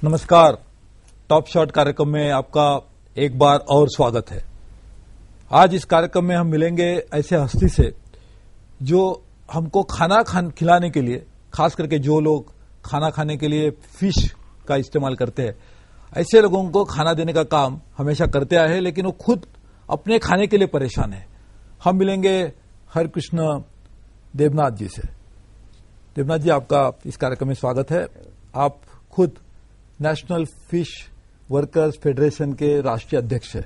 नमस्कार, top shot कार्यक्रम में आपका एक बार और स्वागत है। आज इस कार्यक्रम में हम मिलेंगे ऐसे हस्ती से जो हमको खाना खिलाने के लिए, खास करके जो लोग खाना खाने के लिए फिश का इस्तेमाल करते हैं, ऐसे लोगों को खाना देने का काम हमेशा करते आए हैं, लेकिन वो खुद अपने खाने के लिए परेशान है। हम मिलेंगे कृष्ण देवनाथ जी से। देवनाथ जी, आपका इस कार्यक्रम में स्वागत है। आप खुद नेशनल फिश वर्कर्स फेडरेशन के राष्ट्रीय अध्यक्ष है,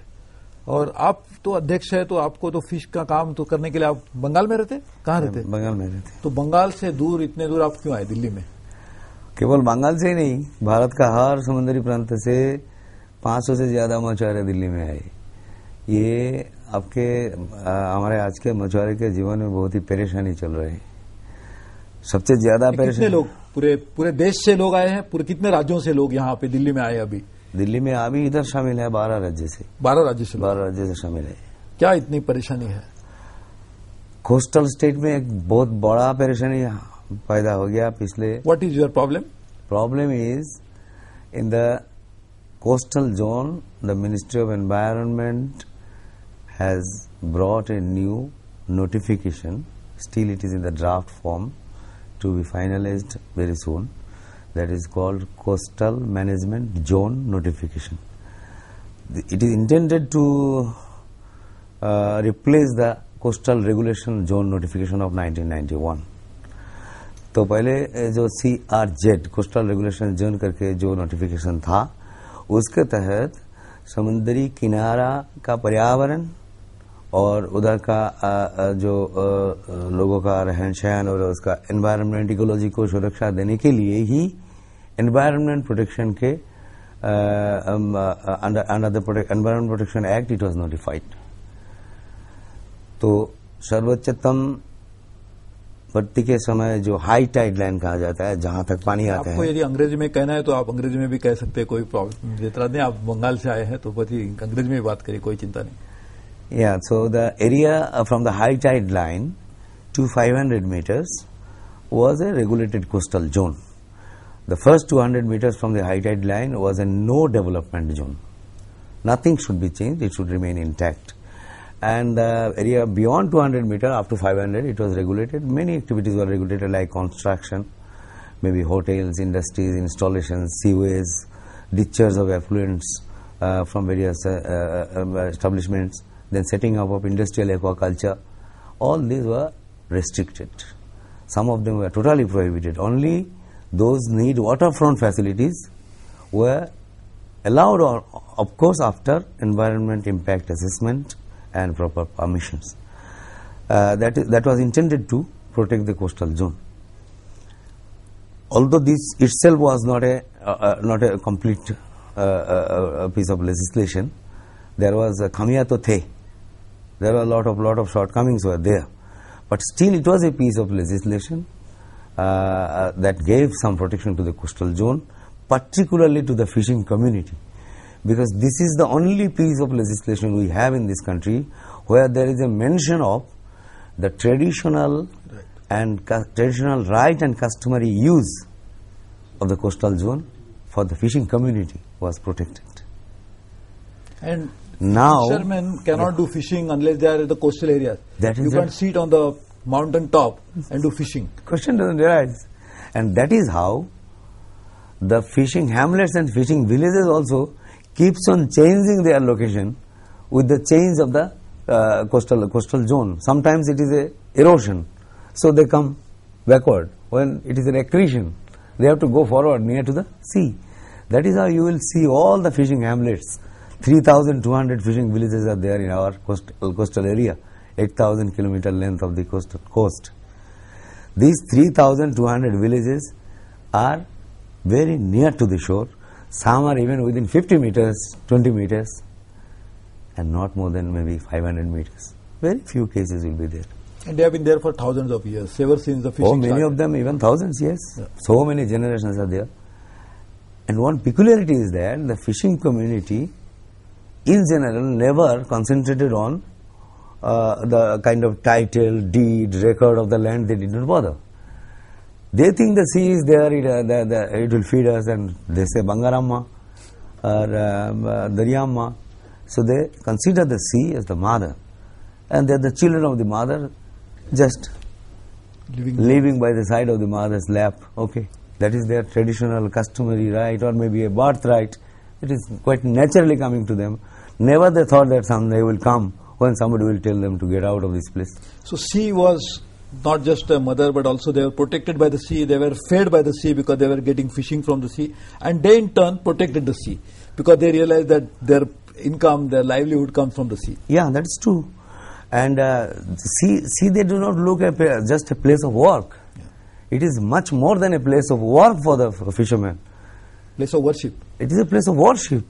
और आप तो अध्यक्ष है, तो आपको तो फिश का काम तो करने के लिए आप बंगाल में रहते? कहाँ रहते? बंगाल में रहते। तो बंगाल से दूर, इतने दूर आप क्यों आए दिल्ली में? केवल बंगाल से ही नहीं, भारत का हर समुद्री प्रांत से 500 से ज्यादा मछुआरे दिल्ली में आए। ये आपके हमारे आज के मछुआरे के जीवन में बहुत ही परेशानी चल रही है। सबसे ज्यादा कितने लोग पूरे देश से लोग आए हैं? पूरे कितने राज्यों से लोग यहाँ पे दिल्ली में आए? अभी दिल्ली में अभी इधर शामिल है 12 राज्य से। 12 राज्य से? 12 राज्य से शामिल है। क्या इतनी परेशानी है? कोस्टल स्टेट में एक बहुत बड़ा परेशानी पैदा हो गया पिछले। What is your problem? Problem is in the coastal zone the ministry of environment has brought a new notification. Still it is in the draft form to be finalized very soon. That is called Coastal Management Zone Notification. It is intended to replace the Coastal Regulation Zone Notification of 1991. तो पहले जो CRZ Coastal Regulation Zone करके जो notification था, उसके तहत समुद्री किनारा का पर्यावरण और उधर का जो लोगों का रहन सहन और उसका एनवायरनमेंट इकोलॉजी को सुरक्षा देने के लिए ही एनवायरनमेंट प्रोटेक्शन के under the environment protection act it was notified. तो सर्वोच्चतम भर्ती के समय जो हाई टाइड लाइन कहा जाता है, जहां तक पानी आता है। आपको यदि अंग्रेजी में कहना है तो आप अंग्रेजी में भी कह सकते हैं, कोई प्रॉब्लम नहीं। आप बंगाल से आए हैं तो बस अंग्रेजी में बात करिए, कोई चिंता नहीं। Yeah, so the area from the high tide line to 500 meters was a regulated coastal zone. The first 200 meters from the high tide line was a no development zone. Nothing should be changed, it should remain intact. And the area beyond 200 meters up to 500, it was regulated. Many activities were regulated like construction, maybe hotels, industries, installations, seaways, ditches of effluents from various establishments. Then setting up of industrial aquaculture, all these were restricted. Some of them were totally prohibited. Only those need waterfront facilities were allowed, of course, after environment impact assessment and proper permissions. That was intended to protect the coastal zone. Although this itself was not a complete piece of legislation, there was a khamiyato the. There were a lot of shortcomings were there, but still it was a piece of legislation that gave some protection to the coastal zone, particularly to the fishing community, because this is the only piece of legislation we have in this country where there is a mention of the traditional right and customary use of the coastal zone for the fishing community was protected. And now fishermen cannot do fishing unless they are in the coastal areas. You can't sit on the mountain top and do fishing. Question doesn't arise. And that is how the fishing hamlets and fishing villages also keeps on changing their location with the change of the coastal zone. Sometimes it is a erosion, so they come backward. When it is an accretion, they have to go forward near to the sea. That is how you will see all the fishing hamlets. 3,200 fishing villages are there in our coastal area, 8,000 kilometer length of the coast. These 3,200 villages are very near to the shore. Some are even within 50 meters, 20 meters, and not more than maybe 500 meters. Very few cases will be there. And they have been there for thousands of years, ever since the fishing many started. Of them even thousands, yes. Yeah. So many generations are there. And one peculiarity is that the fishing community in general never concentrated on the kind of title, deed, record of the land. They did not bother. They think the sea is there, it will feed us, and they say Bangaramma or Daryamma. So they consider the sea as the mother, and they are the children of the mother, just living by the side of the mother's lap. Okay, that is their traditional, customary right, or maybe a birthright. It is quite naturally coming to them. Never they thought that someday will come when somebody will tell them to get out of this place. So sea was not just a mother, but also they were protected by the sea. They were fed by the sea because they were getting fishing from the sea, and they in turn protected the sea because they realized that their income, their livelihood comes from the sea. Yeah, that's true. And sea, they do not look at just a place of work. Yeah. It is much more than a place of work for the fishermen. Place of worship. It is a place of worship.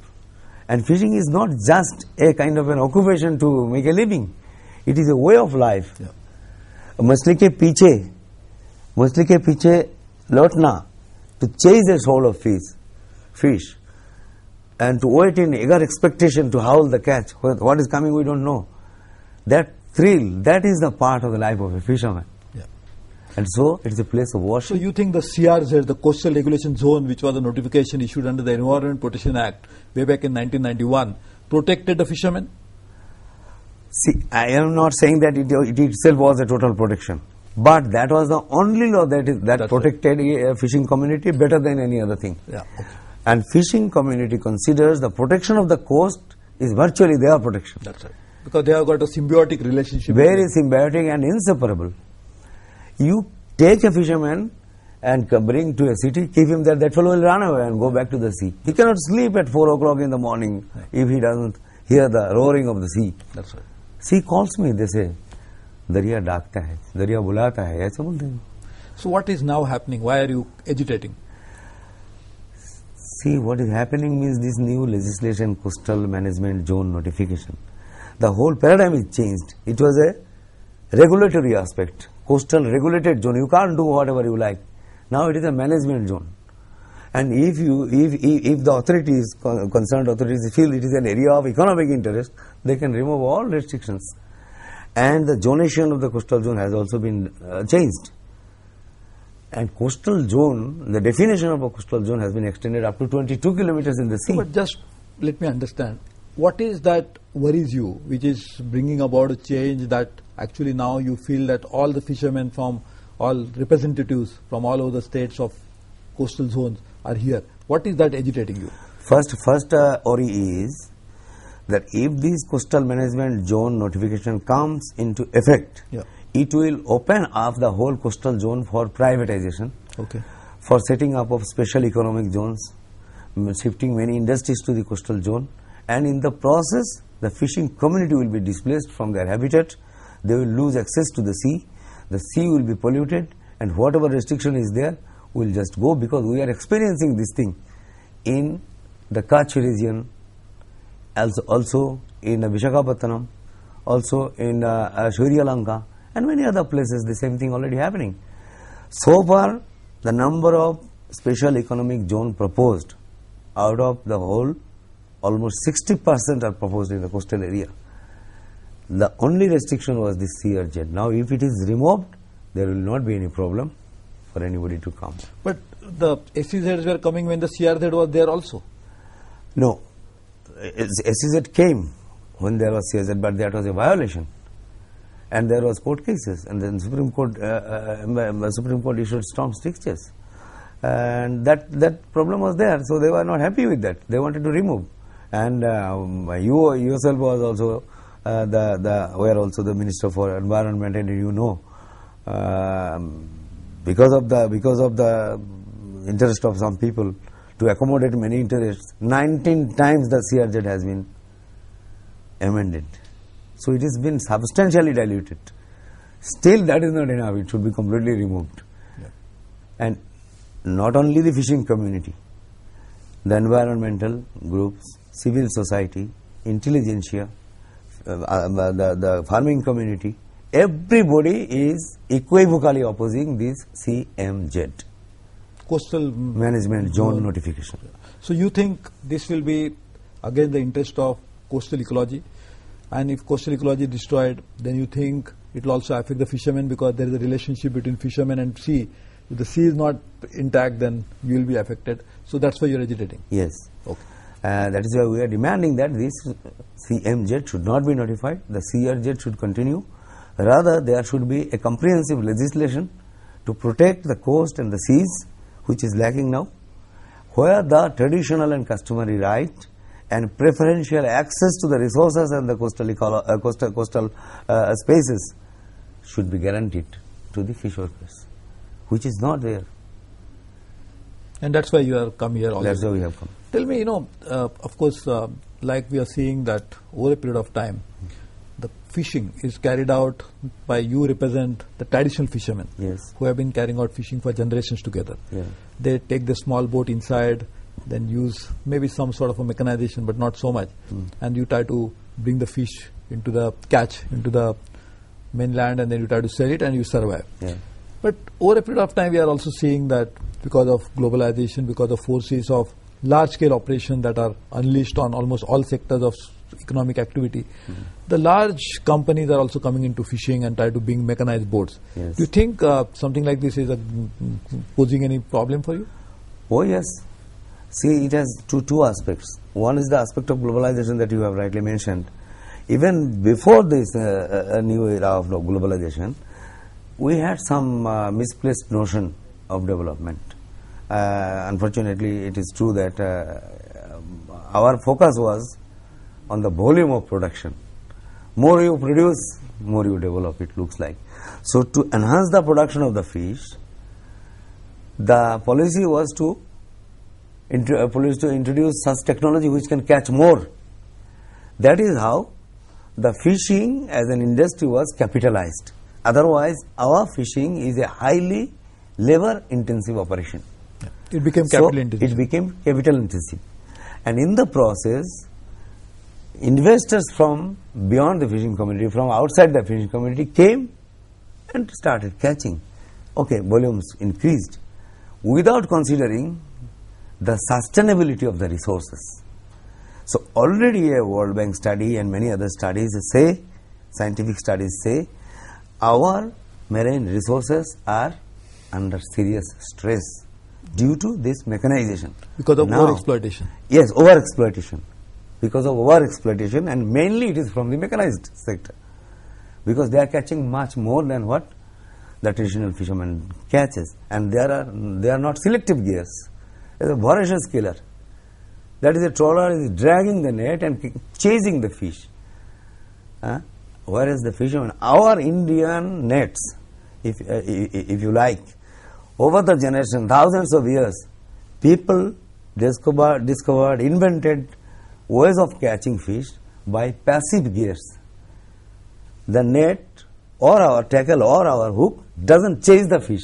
And fishing is not just a kind of an occupation to make a living. It is a way of life. Yeah. मछली के पीछे लौटना, to chase a shoal of fish, and to wait in eager expectation to howl the catch. What is coming we don't know. That thrill, that is the part of the life of a fisherman. Yeah. And so it is a place of worship. So you think the CRZ, the Coastal Regulation Zone, which was a notification issued under the Environment Protection Act way back in 1991, protected the fishermen? See, I am not saying that it itself was a total protection, but that was the only law that protected a fishing community better than any other thing. Yeah. Okay. And fishing community considers the protection of the coast is virtually their protection. That's right. Because they have got a symbiotic relationship. Very symbiotic and inseparable. You take a fisherman and bring to a city, keep him there, that fellow will run away and go back to the sea. He cannot sleep at 4 o'clock in the morning if he doesn't hear the roaring of the sea. That's right. Sea calls me, they say, Darya डाकता है, Darya बुलाता है, ऐसा बोलते हैं. So what is now happening? Why are you agitating? See, what is happening means this new legislation, Coastal Management Zone Notification. The whole paradigm is changed. It was a regulatory aspect, coastal regulated zone. You can't do whatever you like. Now it is a management zone. And if the authorities, concerned authorities feel it is an area of economic interest, they can remove all restrictions. And the zonation of the coastal zone has also been changed. And coastal zone, the definition of a coastal zone has been extended up to 22 kilometers in the sea. But just let me understand, what is that worries you, which is bringing about a change that actually now you feel that all the fishermen from all representatives from all over the states of coastal zones are here? What is that agitating you? First worry is that if this coastal management zone notification comes into effect, it will open up the whole coastal zone for privatization, for setting up of special economic zones, shifting many industries to the coastal zone, and in the process the fishing community will be displaced from their habitat. They will lose access to the sea will be polluted, and whatever restriction is there will just go, because we are experiencing this thing in the Kutch region, also in Visakhapatnam, also in Sri Lanka, and many other places. The same thing already happening. So far, the number of special economic zone proposed out of the whole, almost 60% are proposed in the coastal area. The only restriction was this CRZ. Now, if it is removed, there will not be any problem for anybody to come. But the SEZs were coming when the CRZ was there also. No, SEZ came when there was CRZ, but that was a violation, and there was court cases, and then Supreme Court issued strong strictures, and that problem was there. So they were not happy with that. They wanted to remove, and you yourself was also were also the Minister for Environment, and you know, because of the interest of some people to accommodate many interests, 19 times the CRZ has been amended. So it has been substantially diluted. Still, that is not enough. It should be completely removed. And not only the fishing community, the environmental groups, civil society, intelligentsia, the farming community, everybody is equivocally opposing this CMZ, Coastal Management Zone Notification. So you think this will be again the interest of coastal ecology, and if coastal ecology is destroyed, then you think it will also affect the fishermen, because there is a relationship between fishermen and sea. If the sea is not intact, then you will be affected. So that's why you're agitating. Yes. Okay. That is why we are demanding that this CMZ should not be notified, the CRZ should continue. Rather, there should be a comprehensive legislation to protect the coast and the seas, which is lacking now, where the traditional and customary right and preferential access to the resources and the coastal spaces should be guaranteed to the fish workers, which is not there. And that's why you have come here also. That's why we have come. Tell me, of course, like we are seeing that over a period of time, the fishing is carried out by you represent the traditional fishermen, yes, who have been carrying out fishing for generations together. Yeah. They take the small boat inside, then use maybe some sort of a mechanization, but not so much. And you try to bring the fish into the catch, into the mainland, and then you try to sell it and you survive. Yeah. But over a period of time, we are also seeing that because of globalization, because of forces of large-scale operations that are unleashed on almost all sectors of economic activity, the large companies are also coming into fishing and try to bring mechanized boats. Yes. Do you think something like this is posing any problem for you? Oh yes. See, it has two aspects. One is the aspect of globalization that you have rightly mentioned. Even before this new era of globalization, we had some misplaced notion of development. Unfortunately, it is true that our focus was on the volume of production. More you produce, more you develop, it looks like. So to enhance the production of the fish, the policy was to introduce such technology which can catch more. That is how the fishing as an industry was capitalized. Otherwise, our fishing is a highly labor-intensive operation. It became capital intensive. It became capital intensive. And in the process, investors from beyond the fishing community, from outside the fishing community came and started catching. Okay, volumes increased without considering the sustainability of the resources. So already a World Bank study and many other studies say, scientific studies say, our marine resources are under serious stress due to this mechanization. Because of overexploitation. Yes, overexploitation. Because of overexploitation, and mainly it is from the mechanized sector. Because they are catching much more than what the traditional fisherman catches. And they are not selective gears. There is a voracious killer. That is, a trawler is dragging the net and chasing the fish. Whereas the fishermen, our Indian nets, if you like, over the generation, thousands of years, people discovered, invented ways of catching fish by passive gears. The net or our tackle or our hook doesn't chase the fish.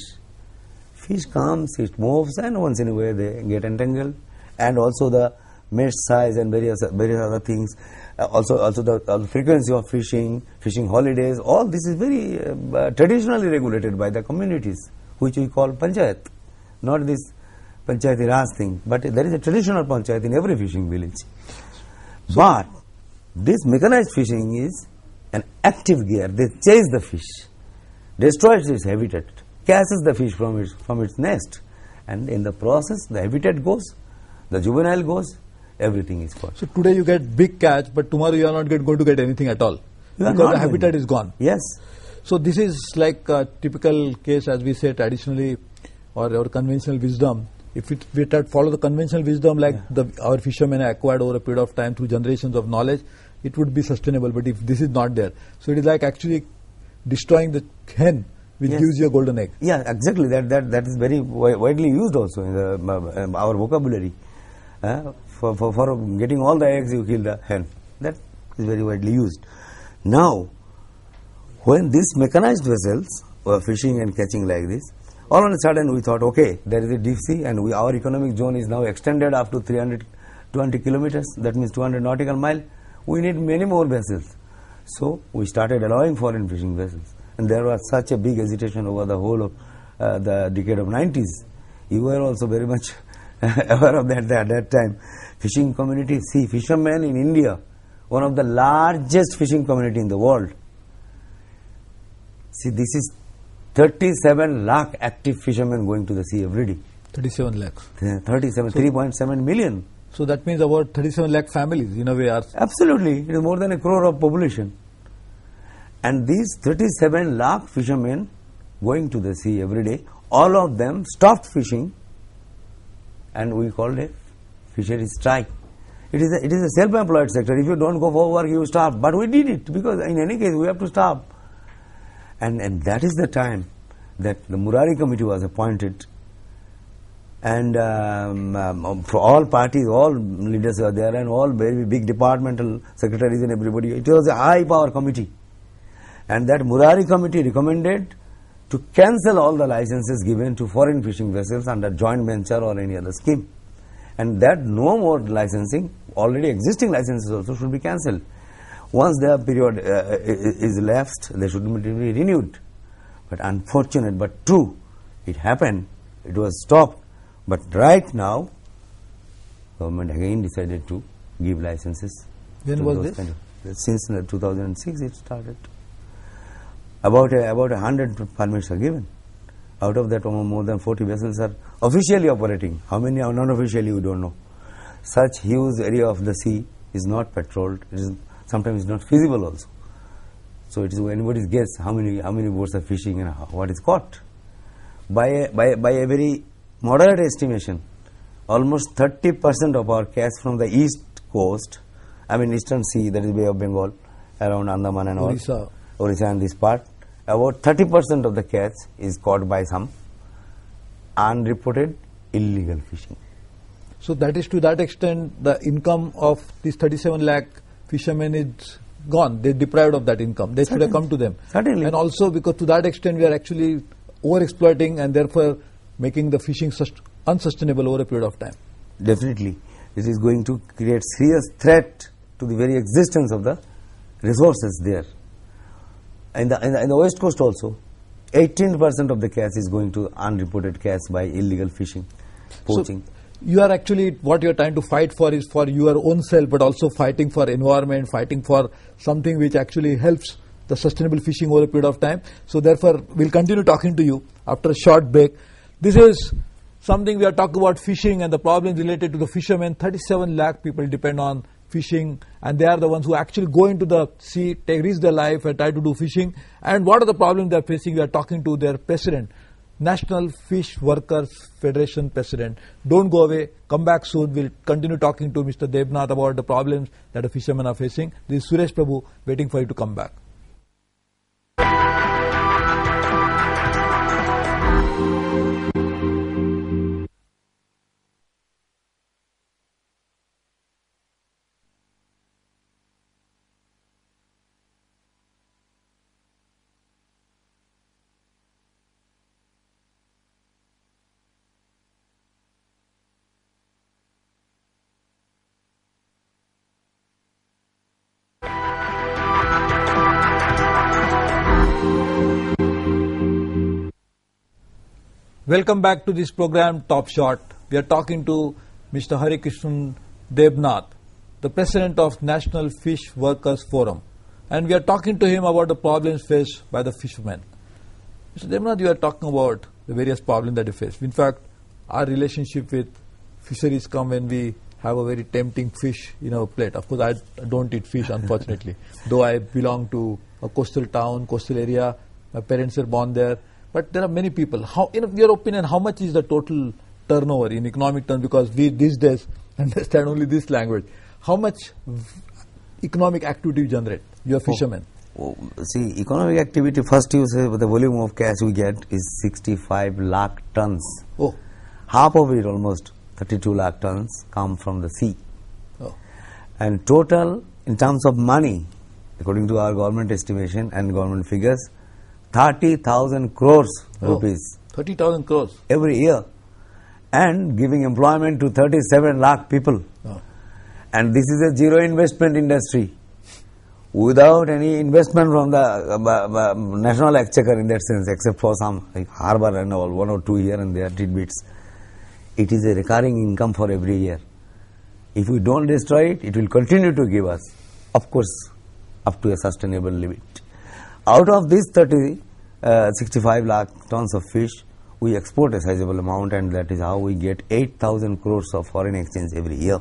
Fish comes, it moves, and once in a way they get entangled. And also the mesh size and various other things. Also the frequency of fishing holidays, all this is very traditionally regulated by the communities, which we call panchayat. Not this panchayati raj thing, but there is a traditional panchayat in every fishing village. But this mechanized fishing is an active gear. They chase the fish, destroys its habitat, catches the fish from its nest, and in the process the habitat goes, the juvenile goes, everything is gone. So today you get big catch, but tomorrow you are not going to get anything at all because the habitat is gone. Yes. So this is like a typical case, as we say traditionally, or conventional wisdom. If we try to follow the conventional wisdom like our fishermen acquired over a period of time through generations of knowledge, it would be sustainable. But if this is not there, so it is like actually destroying the hen which gives you a golden egg. Yeah, exactly. That is very widely used also in our vocabulary. For getting all the eggs, you kill the hen. That is very widely used. Now, when these mechanized vessels were fishing and catching like this, all of a sudden we thought, okay, there is a deep sea and our economic zone is now extended up to 320 kilometers, that means 200 nautical mile. We need many more vessels. So we started allowing foreign fishing vessels. And there was such a big hesitation over the whole of the decade of 90s. You were also very much aware of that at that time. Fishing community, see, fishermen in India, one of the largest fishing community in the world. See, this is 37 lakh active fishermen going to the sea every day. 37 lakhs. 3.7 million. So that means about 37 lakh families in a way are... Absolutely. It is more than a crore of population. And these 37 lakh fishermen going to the sea every day, all of them stopped fishing, and we called a fishery strike. It is a self-employed sector. If you don't go for work, you starve. But we did it because in any case we have to starve. And that is the time that the Murari committee was appointed, and for all parties, all leaders were there, and all very big departmental secretaries and everybody. It was a high power committee, and that Murari committee recommended to cancel all the licenses given to foreign fishing vessels under joint venture or any other scheme, and that no more licensing, already existing licenses also should be cancelled. Once their period is lapsed, they should be renewed. But unfortunate but true, it happened, it was stopped. But right now, government again decided to give licenses. When was this? Since 2006 it started. About 100 permits are given. Out of that, more than 40 vessels are officially operating. How many are non-officially, we don't know. Such huge area of the sea is not patrolled. Sometimes it's not feasible also. So it is anybody's guess how many boats are fishing and what is caught. By a very moderate estimation, almost 30% of our catch from the east coast, I mean eastern sea, that is Bay of Bengal, around Andaman and Orissa and this part, about 30% of the catch is caught by some unreported illegal fishing. So that is, to that extent, the income of these 37 lakh fishermen is gone. They are deprived of that income. They should have come to them. Certainly. And also because to that extent we are actually over-exploiting and therefore making the fishing unsustainable over a period of time. Definitely. This is going to create serious threat to the very existence of the resources there. In the west coast also, 18% of the catch is going to unreported catch by illegal fishing, poaching. So you are actually, what you are trying to fight for is for your own self, but also fighting for environment, fighting for something which actually helps the sustainable fishing over a period of time. So therefore, we'll continue talking to you after a short break. This is something we are talking about fishing and the problems related to the fishermen. 37 lakh people depend on fishing, and they are the ones who actually go into the sea, risk their life and try to do fishing. And what are the problems they are facing? We are talking to their president, National Fish Workers Federation president. Don't go away. Come back soon. We'll continue talking to Mr. Debnath about the problems that the fishermen are facing. This is Suresh Prabhu waiting for you to come back. Welcome back to this program, Top Shot. We are talking to Mr. Krishna Debnath, the president of National Fish Workers Forum. And we are talking to him about the problems faced by the fishermen. Mr. Debnath, you are talking about the various problems that you face. In fact, our relationship with fisheries come when we have a very tempting fish in our plate. Of course, I don't eat fish, unfortunately. Though I belong to a coastal town, coastal area, my parents were born there. But there are many people. How, in your opinion, how much is the total turnover in economic terms? Because we these days understand only this language. How much economic activity you generate? You are fishermen. See, economic activity, first you say the volume of catch we get is 65 lakh tons. Oh. Half of it, almost 32 lakh tons, come from the sea. Oh. And total, in terms of money, according to our government estimation and government figures, 30,000 crores rupees. 30,000 crores? Every year. And giving employment to 37 lakh people. Oh. And this is a zero investment industry. Without any investment from the national exchequer in that sense, except for some like harbour and all, 1 or 2 here and there tidbits. It is a recurring income for every year. If we don't destroy it, it will continue to give us, of course, up to a sustainable limit. Out of this 30 65 lakh tons of fish. We export a sizable amount, and that is how we get 8,000 crores of foreign exchange every year.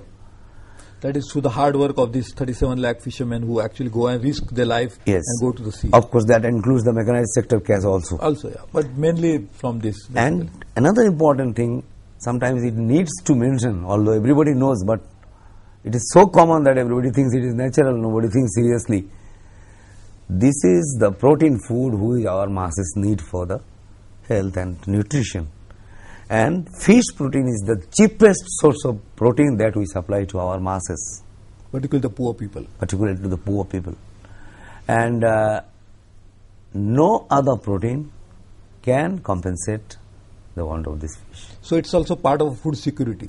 That is through the hard work of these 37 lakh fishermen who actually go and risk their life Yes. and go to the sea. Of course, that includes the mechanized sector cash also. Also, yeah, but mainly from this. And basically. another important thing, sometimes it needs to mention, although everybody knows, but it is so common that everybody thinks it is natural, nobody thinks seriously. This is the protein food which our masses need for the health and nutrition. And fish protein is the cheapest source of protein that we supply to our masses, particularly the poor people. particularly to the poor people. And no other protein can compensate the want of this fish. So it's also part of food security.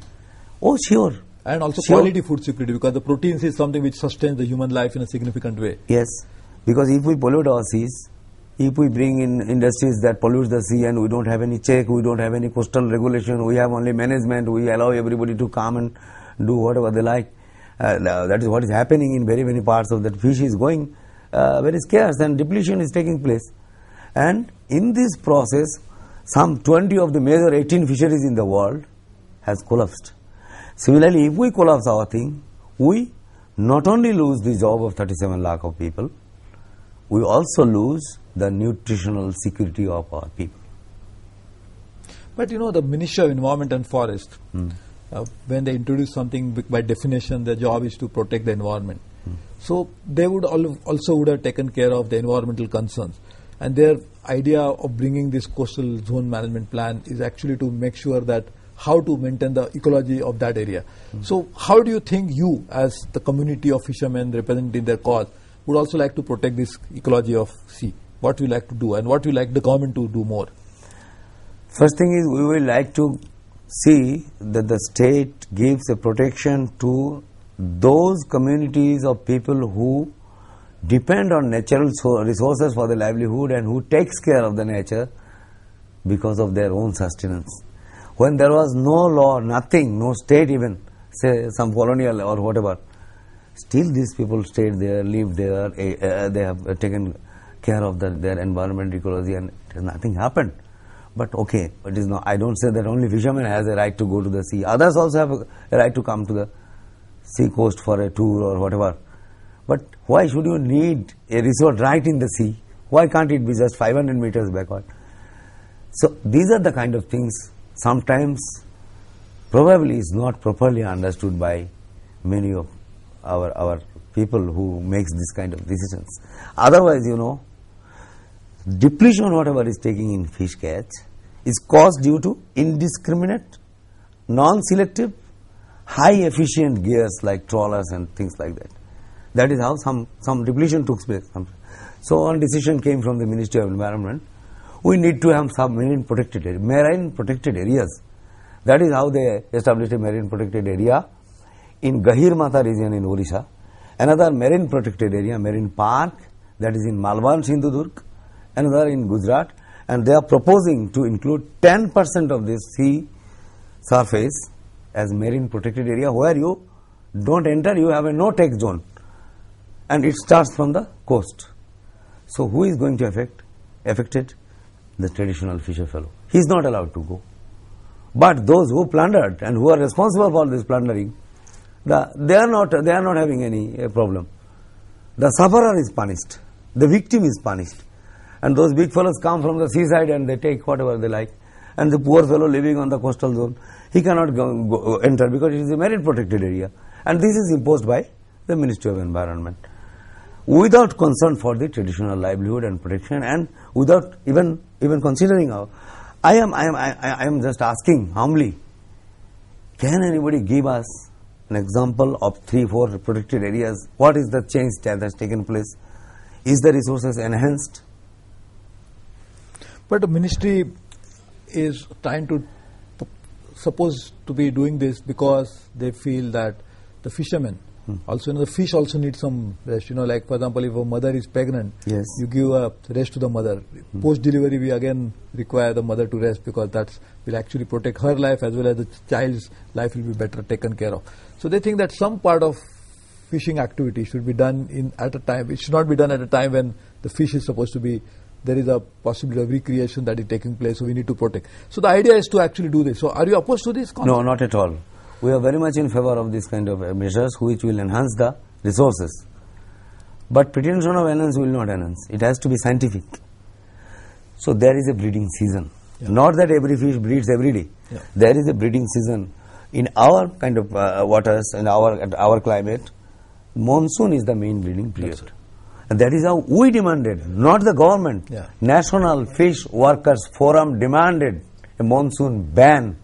Oh, sure. And also Sure. quality food security, because the proteins is something which sustains the human life in a significant way. Yes, because if we pollute our seas, if we bring in industries that pollute the sea and we don't have any check, we don't have any coastal regulation, we have only management, we allow everybody to come and do whatever they like. That is what is happening in very many parts of that. Fish is going very scarce and depletion is taking place. And in this process, some 20 of the major 18 fisheries in the world has collapsed. Similarly, if we collapse our thing, we not only lose the job of 37 lakh of people, we also lose the nutritional security of our people. But you know, the Ministry of Environment and Forest, when they introduce something, by definition, their job is to protect the environment. So they would also would have taken care of the environmental concerns. And their idea of bringing this coastal zone management plan is actually to make sure that how to maintain the ecology of that area. So how do you think you, as the community of fishermen representing their cause, would also like to protect this ecology of sea? What we like to do, and what we like the government to do more? First thing is, we will like to see that the state gives a protection to those communities of people who depend on natural resources for their livelihood and who takes care of the nature because of their own sustenance. When there was no law, nothing, no state even, say some colonial or whatever, still these people stayed there, lived there, they have taken care of their environment, ecology, and nothing happened. But okay, it is not, I don't say that only fishermen has a right to go to the sea. Others also have a right to come to the sea coast for a tour or whatever. But why should you need a resort right in the sea? Why can't it be just 500 meters backward? So these are the kind of things sometimes probably is not properly understood by many of our people who makes this kind of decisions. Otherwise, you know, depletion whatever is taking in fish catch is caused due to indiscriminate, non-selective, high efficient gears like trawlers and things like that. That is how some depletion took place. So one decision came from the Ministry of Environment. We need to have some marine protected areas. That is how they established a marine protected area in Gahirmata region in Odisha. Another marine protected area, marine park, that is in Malvan, Sindhudurg. Another in Gujarat. And they are proposing to include 10% of this sea surface as marine protected area, where you don't enter, you have a no-take zone. And it starts from the coast. So who is going to affect it? The traditional fisher fellow. He is not allowed to go. But those who plundered and who are responsible for this plundering, they are not having any problem. The sufferer is punished. The victim is punished. And those big fellows come from the seaside and they take whatever they like. And the poor fellow living on the coastal zone, he cannot go enter because it is a marine protected area. And this is imposed by the Ministry of Environment, without concern for the traditional livelihood and protection, and without even considering our. I am just asking humbly, can anybody give us an example of 3-4 protected areas? What is the change that has taken place? Is the resources enhanced? But the ministry is trying to, supposed to be doing this because they feel that the fishermen, also, you know, the fish also need some rest. You know, like for example, if a mother is pregnant, Yes. you give a rest to the mother. Post-delivery, we again require the mother to rest because that will actually protect her life as well as the child's life will be better taken care of. So they think that some part of fishing activity should be done at a time. It should not be done at a time when the fish is supposed to be there is a possibility of recreation that is taking place, so we need to protect. So the idea is to actually do this. So are you opposed to this concept? No, not at all. We are very much in favor of this kind of measures which will enhance the resources. But pretension of enhance will not enhance. It has to be scientific. So there is a breeding season. Yeah. Not that every fish breeds every day. Yeah. There is a breeding season. In our kind of waters, in our climate, monsoon is the main breeding period. That's right. And that is how we demanded, not the government. Yeah. National Fish Workers Forum demanded a monsoon ban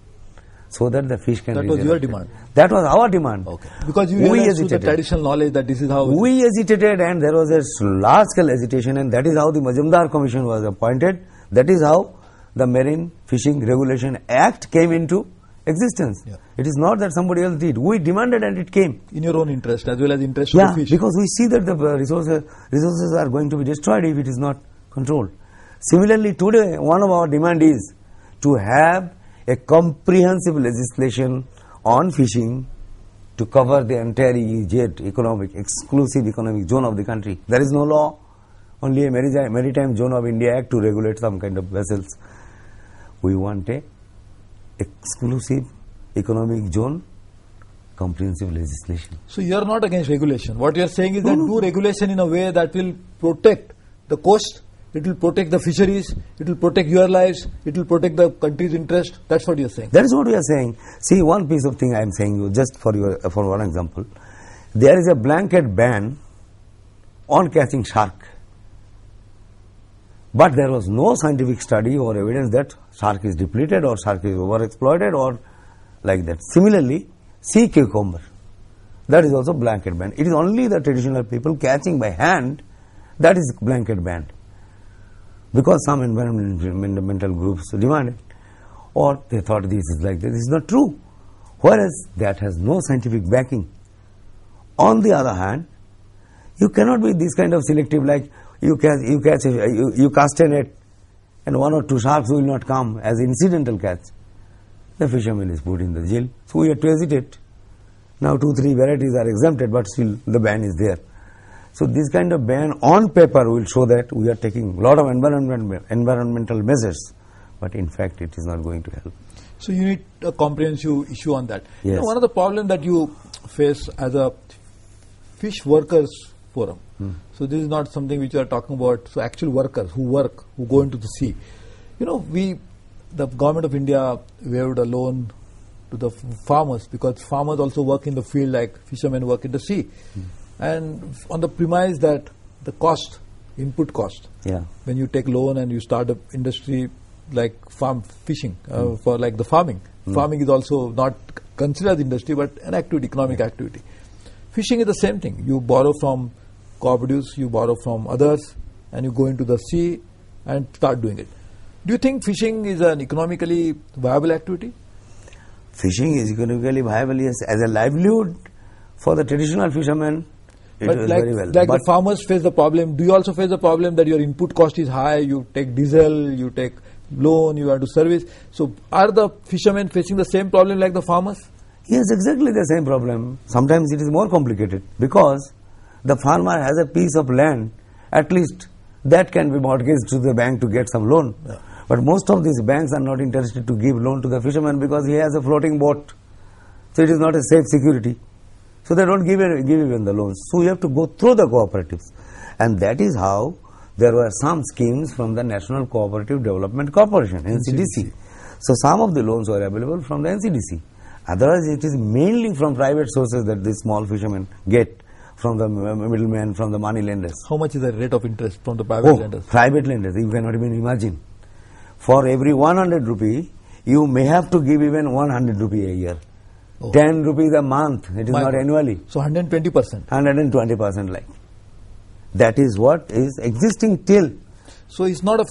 so that the fish can That was regenerate. your demand? That was our demand. Okay. Because you We realized through the hesitated. traditional knowledge that this is how... We hesitated, and there was a large-scale hesitation, and that is how the Majumdar Commission was appointed. That is how the Marine Fishing Regulation Act came into existence. Yeah. It is not that somebody else did. We demanded and it came. In your own interest as well as interest Yeah, of the fish. because we see that the resources are going to be destroyed if it is not controlled. Similarly, today, one of our demand is to have a comprehensive legislation on fishing to cover the entire EEZ, exclusive economic zone of the country. There is no law, only a Maritime Zone of India Act to regulate some kind of vessels. We want a exclusive economic zone, comprehensive legislation. So you are not against regulation. What you are saying is that do regulation in a way that will protect the coast, it will protect the fisheries, it will protect your lives, it will protect the country's interest. That's what you are saying. That is what we are saying. See, one piece of thing I am saying you, just for one example. There is a blanket ban on catching shark. But there was no scientific study or evidence that shark is depleted or shark is overexploited or like that. Similarly, sea cucumber, that is also blanket ban. It is only the traditional people catching by hand that is blanket banned, because some environmental groups demanded, or they thought this is like this. This is not true, whereas that has no scientific backing. On the other hand, you cannot be this kind of selective, like you cast a net and one or two sharks will not come as incidental catch. The fisherman is put in the jail. So we have to hesitate. Now 2-3 varieties are exempted, but still the ban is there. So this kind of ban on paper will show that we are taking a lot of environmental measures, but in fact it is not going to help. So you need a comprehensive issue on that. Yes. You know, one of the problems that you face as a fish workers forum. So this is not something which you are talking about. So actual workers who go into the sea. You know, the government of India waived a loan to the farmers, because farmers also work in the field like fishermen work in the sea. And on the premise that the cost, input cost, when you take loan and you start an industry like fishing, for like the farming. Farming is also not considered industry but an activity, economic activity. Fishing is the same thing. You borrow from co-produce, you borrow from others, and you go into the sea and start doing it. Do you think fishing is an economically viable activity? Fishing is economically viable, yes, as a livelihood for the traditional fishermen. It But was like, very well. like But the farmers face the problem. Do you also face the problem that your input cost is high, you take diesel, you take loan, you have to service? So are the fishermen facing the same problem like the farmers? yes, exactly the same problem. Sometimes it is more complicated, because the farmer has a piece of land, at least that can be mortgaged to the bank to get some loan. Yeah. But most of these banks are not interested to give loan to the fisherman because he has a floating boat. So it is not a safe security. So they don't give even the loans. So you have to go through the cooperatives. And that is how there were some schemes from the National Cooperative Development Corporation, NCDC. So some of the loans were available from the NCDC. Otherwise it is mainly from private sources that the small fishermen get, from the middlemen, from the money lenders. How much is the rate of interest from the private lenders? Private lenders, you cannot even imagine. For every 100 rupee, you may have to give even 100 rupee a year. 10 rupees a month, it is not annually. So 120%. 120% like. That is what is existing till. So it's not a